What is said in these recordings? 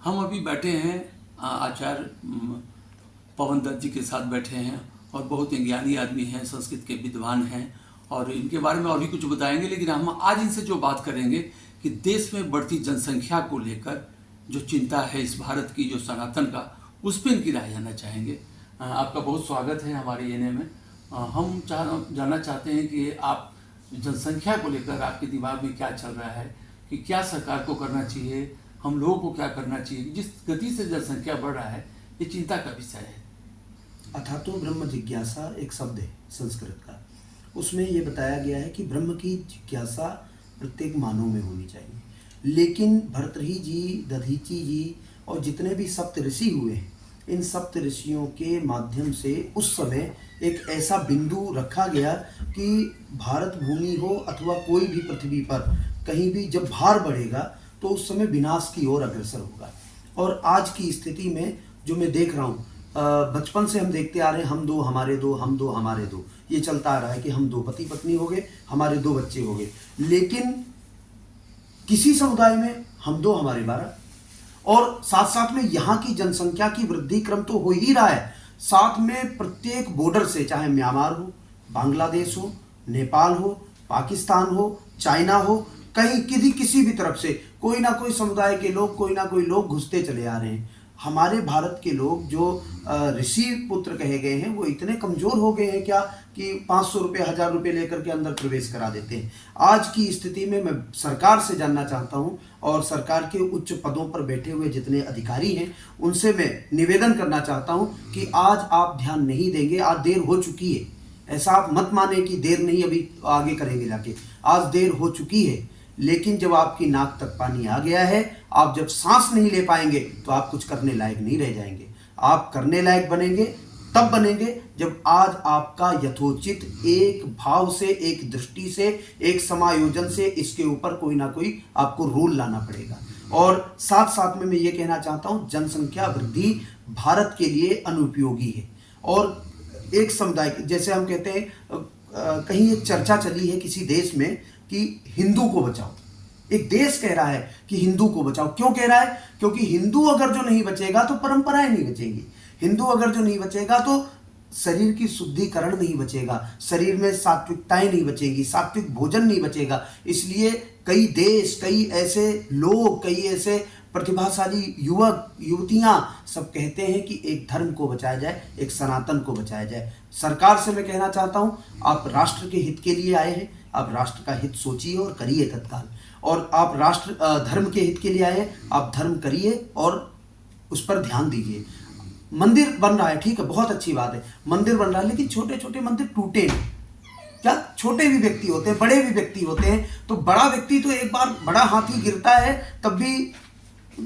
हम अभी बैठे हैं आचार्य पवन दत्त जी के साथ बैठे हैं और बहुत ही ज्ञानी आदमी हैं, संस्कृत के विद्वान हैं और इनके बारे में और भी कुछ बताएंगे। लेकिन हम आज इनसे जो बात करेंगे कि देश में बढ़ती जनसंख्या को लेकर जो चिंता है इस भारत की, जो सनातन का, उस पर इनकी राय जानना चाहेंगे। आपका बहुत स्वागत है हमारे एने में। हम जानना चाहते हैं कि आप जनसंख्या को लेकर आपके दिमाग में क्या चल रहा है, कि क्या सरकार को करना चाहिए, हम लोगों को क्या करना चाहिए। जिस गति से जनसंख्या बढ़ रहा है ये चिंता का विषय है। अथातो ब्रह्म जिज्ञासा एक शब्द है संस्कृत का। उसमें ये बताया गया है कि ब्रह्म की जिज्ञासा प्रत्येक मानव में होनी चाहिए। लेकिन भर्तृहरि जी, दधीची जी और जितने भी सप्त ऋषि हुए हैं, इन सप्त ऋषियों के माध्यम से उस समय एक ऐसा बिंदु रखा गया कि भारत भूमि हो अथवा कोई भी पृथ्वी पर कहीं भी जब भार बढ़ेगा तो उस समय विनाश की ओर अग्रसर होगा। और आज की स्थिति में जो मैं देख रहा हूँ, बचपन से हम देखते आ रहे हैं, हम दो हमारे दो, हम दो हमारे दो, ये चलता आ रहा है कि हम दो पति पत्नी हो गए, हमारे दो बच्चे हो गए। लेकिन किसी समुदाय में हम दो हमारे 12, और साथ साथ में यहाँ की जनसंख्या की वृद्धि क्रम तो हो ही रहा है। साथ में प्रत्येक बॉर्डर से, चाहे म्यांमार हो, बांग्लादेश हो, नेपाल हो, पाकिस्तान हो, चाइना हो, कहीं किसी भी तरफ से कोई ना कोई समुदाय के लोग, कोई ना कोई लोग घुसते चले आ रहे हैं। हमारे भारत के लोग जो ऋषि पुत्र कहे गए हैं वो इतने कमज़ोर हो गए हैं क्या कि 500 रुपये, 1000 रुपये लेकर के अंदर प्रवेश करा देते हैं। आज की स्थिति में मैं सरकार से जानना चाहता हूं और सरकार के उच्च पदों पर बैठे हुए जितने अधिकारी हैं उनसे मैं निवेदन करना चाहता हूं कि आज आप ध्यान नहीं देंगे, आज देर हो चुकी है। ऐसा आप मत माने कि देर नहीं, अभी आगे करेंगे जाके, आज देर हो चुकी है। लेकिन जब आपकी नाक तक पानी आ गया है, आप जब सांस नहीं ले पाएंगे तो आप कुछ करने लायक नहीं रह जाएंगे। आप करने लायक बनेंगे तब बनेंगे जब आज आपका यथोचित एक भाव से, एक दृष्टि से, एक समायोजन से इसके ऊपर कोई ना कोई आपको रूल लाना पड़ेगा। और साथ साथ में मैं ये कहना चाहता हूँ, जनसंख्या वृद्धि भारत के लिए अनुपयोगी है। और एक समुदाय, जैसे हम कहते हैं, कहीं एक चर्चा चली है किसी देश में कि हिंदू को बचाओ। एक देश कह रहा है कि हिंदू को बचाओ। क्यों कह रहा है? क्योंकि हिंदू अगर जो नहीं बचेगा तो परंपराएं नहीं बचेंगी। हिंदू अगर जो नहीं बचेगा तो शरीर की शुद्धिकरण नहीं बचेगा, शरीर में सात्विकताएं नहीं बचेगी, सात्विक भोजन नहीं बचेगा। इसलिए कई देश, कई ऐसे लोग, कई ऐसे प्रतिभाशाली युवक युवतियां सब कहते हैं कि एक धर्म को बचाया जाए, एक सनातन को बचाया जाए। सरकार से मैं कहना चाहता हूं, आप राष्ट्र के हित के लिए आए हैं, आप राष्ट्र का हित सोचिए और करिए तत्काल। और आप राष्ट्र धर्म के हित के लिए आए हैं, आप धर्म करिए और उस पर ध्यान दीजिए। मंदिर बन रहा है, ठीक है, बहुत अच्छी बात है, मंदिर बन रहा है, लेकिन छोटे छोटे मंदिर टूटे नहीं क्या? छोटे भी व्यक्ति होते हैं, बड़े भी व्यक्ति होते हैं। तो बड़ा व्यक्ति तो एक बार बड़ा हाथी गिरता है तब भी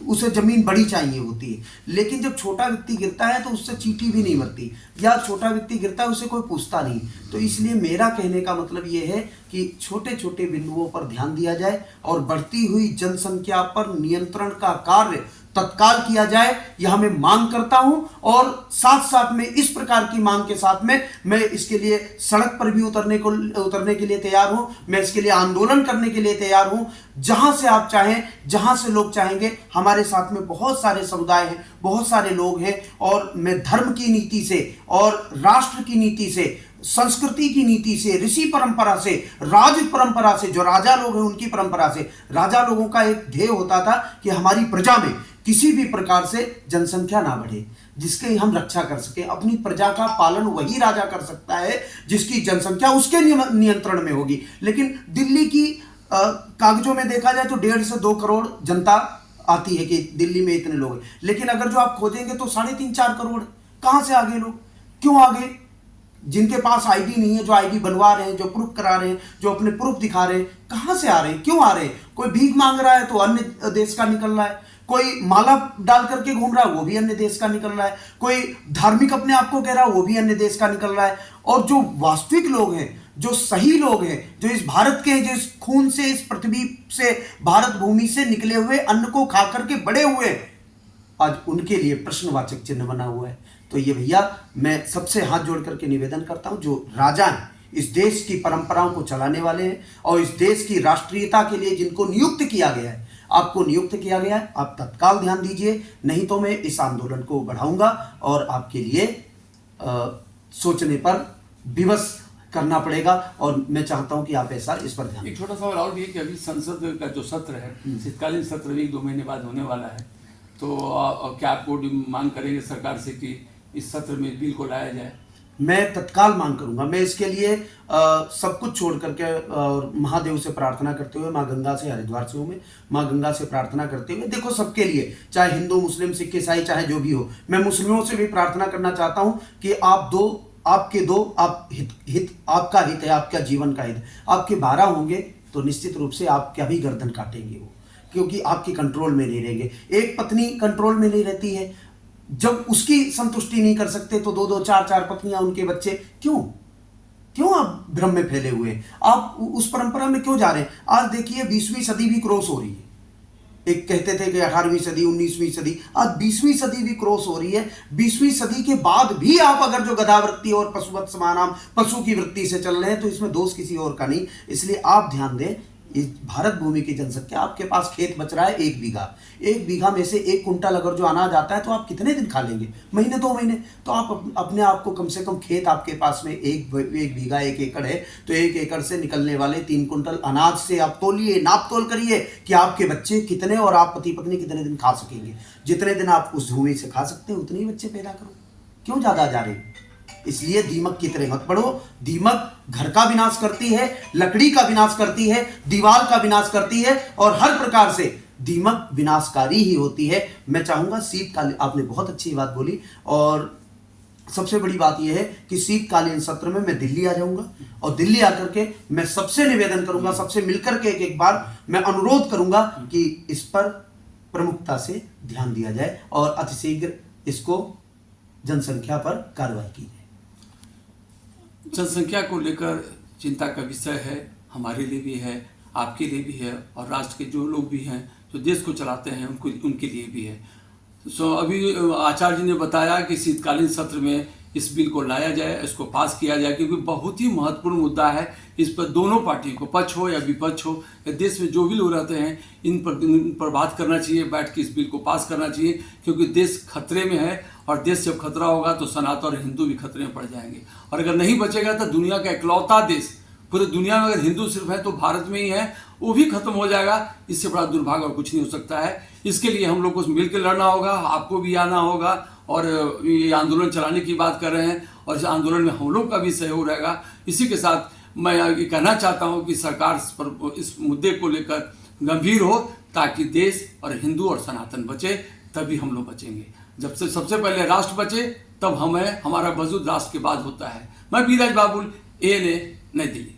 उसे जमीन बड़ी चाहिए होती है, लेकिन जब छोटा व्यक्ति गिरता है तो उससे चींटी भी नहीं मरती, या छोटा व्यक्ति गिरता है उसे कोई पूछता नहीं। तो इसलिए मेरा कहने का मतलब ये है कि छोटे छोटे बिंदुओं पर ध्यान दिया जाए और बढ़ती हुई जनसंख्या पर नियंत्रण का कार्य तत्काल किया जाए, यह मैं मांग करता हूं। और साथ साथ में इस प्रकार की मांग के साथ में मैं इसके लिए सड़क पर भी उतरने के लिए तैयार हूं, मैं इसके लिए आंदोलन करने के लिए तैयार हूं। जहां से आप चाहें, जहां से लोग चाहेंगे, हमारे साथ में बहुत सारे समुदाय हैं, बहुत सारे लोग हैं। और मैं धर्म की नीति से और राष्ट्र की नीति से, संस्कृति की नीति से, ऋषि परंपरा से, राज परंपरा से, जो राजा लोग हैं उनकी परंपरा से, राजा लोगों का एक ध्येय होता था कि हमारी प्रजा में किसी भी प्रकार से जनसंख्या ना बढ़े, जिसके हम रक्षा कर सके। अपनी प्रजा का पालन वही राजा कर सकता है जिसकी जनसंख्या उसके नियंत्रण में होगी। लेकिन दिल्ली की कागजों में देखा जाए तो 1.5 से 2 करोड़ जनता आती है कि दिल्ली में इतने लोग हैं, लेकिन अगर जो आप खोजेंगे तो 3.5-4 करोड़। कहां से आ गए लोग? क्यों आ गए? जिनके पास आईडी नहीं है, जो आईडी बनवा रहे हैं, जो प्रूफ करा रहे हैं, जो अपने प्रूफ दिखा रहे हैं, कहां से आ रहे हैं, क्यों आ रहे हैं? कोई भीख मांग रहा है तो अन्य देश का निकल रहा है, कोई माला डाल करके घूम रहा है वो भी अन्य देश का निकल रहा है, कोई धार्मिक अपने आप को कह रहा है वो भी अन्य देश का निकल रहा है। और जो वास्तविक लोग हैं, जो सही लोग हैं, जो इस भारत के हैं, जो इस खून से, इस पृथ्वी से, भारत भूमि से निकले हुए अन्न को खा करके बड़े हुए, आज उनके लिए प्रश्नवाचक चिन्ह बना हुआ है। तो ये भैया, मैं सबसे हाथ जोड़ करके निवेदन करता हूं, जो राजा हैं, इस देश की परंपराओं को चलाने वाले हैं और इस देश की राष्ट्रीयता के लिए जिनको नियुक्त किया गया है, आपको नियुक्त किया गया है, आप तत्काल ध्यान दीजिए, नहीं तो मैं इस आंदोलन को बढ़ाऊंगा और आपके लिए सोचने पर विवश करना पड़ेगा। और मैं चाहता हूं कि आप ऐसा इस पर ध्यान। एक छोटा सवाल और भी है कि अभी संसद का जो सत्र है, शीतकालीन सत्र भी 1-2 महीने बाद होने वाला है, तो क्या आप मांग करेंगे सरकार से कि इस सत्र में बिल को लाया जाए? मैं तत्काल मांग करूंगा। मैं इसके लिए सब कुछ छोड़ करके और महादेव से प्रार्थना करते हुए, माँ गंगा से, हरिद्वार से हूँ मैं, माँ गंगा से प्रार्थना करते हुए, देखो सबके लिए, चाहे हिंदू, मुस्लिम, सिख, ईसाई, चाहे जो भी हो, मैं मुस्लिमों से भी प्रार्थना करना चाहता हूँ कि आप आप हित आपका हित है, आपका जीवन का हित, आपके 12 होंगे तो निश्चित रूप से आपका भी गर्दन काटेंगे वो, क्योंकि आपके कंट्रोल में नहीं रहेंगे। एक पत्नी कंट्रोल में नहीं रहती है, जब उसकी संतुष्टि नहीं कर सकते तो 2-2, 4-4 पत्नियां, उनके बच्चे, क्यों आप भ्रम में फैले हुए, आप उस परंपरा में क्यों जा रहे हैं? आज देखिए 20वीं सदी भी क्रॉस हो रही है। एक कहते थे कि 18वीं सदी, 19वीं सदी, आज 20वीं सदी भी क्रॉस हो रही है। 20वीं सदी के बाद भी आप अगर जो गधावृत्ति और पशुवत समानाम, पशु की वृत्ति से चल रहे हैं, तो इसमें दोष किसी और का नहीं। इसलिए आप ध्यान दें, इस भारत भूमि की जनसंख्या, आपके पास खेत बच रहा है 1 बीघा, 1 बीघा में से 1 कुंटल अगर जो अनाज आता है तो आप कितने दिन खा लेंगे? महीने, 2 महीने। तो आप अपने आप को कम से कम, खेत आपके पास में 1 बीघा 1 एकड़ है, तो 1 एकड़ से निकलने वाले 3 कुंटल अनाज से आप तोलिए, नाप तोल करिए कि आपके बच्चे कितने और आप पति पत्नी कितने दिन खा सकेंगे। जितने दिन आप उस भूमि से खा सकते हैं उतने ही बच्चे पैदा करो, क्यों ज़्यादा जा रहे हैं? इसलिए दीमक की तरह मत पड़ो। दीमक घर का विनाश करती है, लकड़ी का विनाश करती है, दीवार का विनाश करती है, और हर प्रकार से दीमक विनाशकारी ही होती है। मैं चाहूंगा शीतकालीन, आपने बहुत अच्छी बात बोली, और सबसे बड़ी बात यह है कि शीतकालीन सत्र में मैं दिल्ली आ जाऊंगा, और दिल्ली आकर के मैं सबसे निवेदन करूंगा, सबसे मिलकर के एक बार मैं अनुरोध करूंगा कि इस पर प्रमुखता से ध्यान दिया जाए और अतिशीघ्र इसको जनसंख्या पर कार्रवाई की जाए। जनसंख्या को लेकर चिंता का विषय है, हमारे लिए भी है, आपके लिए भी है, और राष्ट्र के जो लोग भी हैं, जो देश को चलाते हैं, उनके लिए भी है। अभी आचार्य जी ने बताया कि शीतकालीन सत्र में इस बिल को लाया जाए, इसको पास किया जाए, क्योंकि बहुत ही महत्वपूर्ण मुद्दा है। इस पर दोनों पार्टियों को, पक्ष हो या विपक्ष हो, या देश में जो भी लोग रहते हैं, इन पर बात करना चाहिए, बैठ के इस बिल को पास करना चाहिए, क्योंकि देश खतरे में है, और देश जब खतरा होगा तो सनातन और हिंदू भी खतरे में पड़ जाएंगे। और अगर नहीं बचेगा तो दुनिया का इकलौता देश, पूरे दुनिया में अगर हिंदू सिर्फ है तो भारत में ही है, वो भी खत्म हो जाएगा। इससे बड़ा दुर्भाग्य और कुछ नहीं हो सकता है। इसके लिए हम लोग को मिलकर लड़ना होगा, आपको भी आना होगा, और ये आंदोलन चलाने की बात कर रहे हैं, और इस आंदोलन में हम लोग का भी सहयोग रहेगा। इसी के साथ मैं ये कहना चाहता हूँ कि सरकार इस मुद्दे को लेकर गंभीर हो, ताकि देश और हिंदू और सनातन बचे, तभी हम लोग बचेंगे। जब से सबसे पहले राष्ट्र बचे, तब हमारा वजूद राष्ट्र के बाद होता है। मैं बीराज बाबुल, ANA, नई दिल्ली।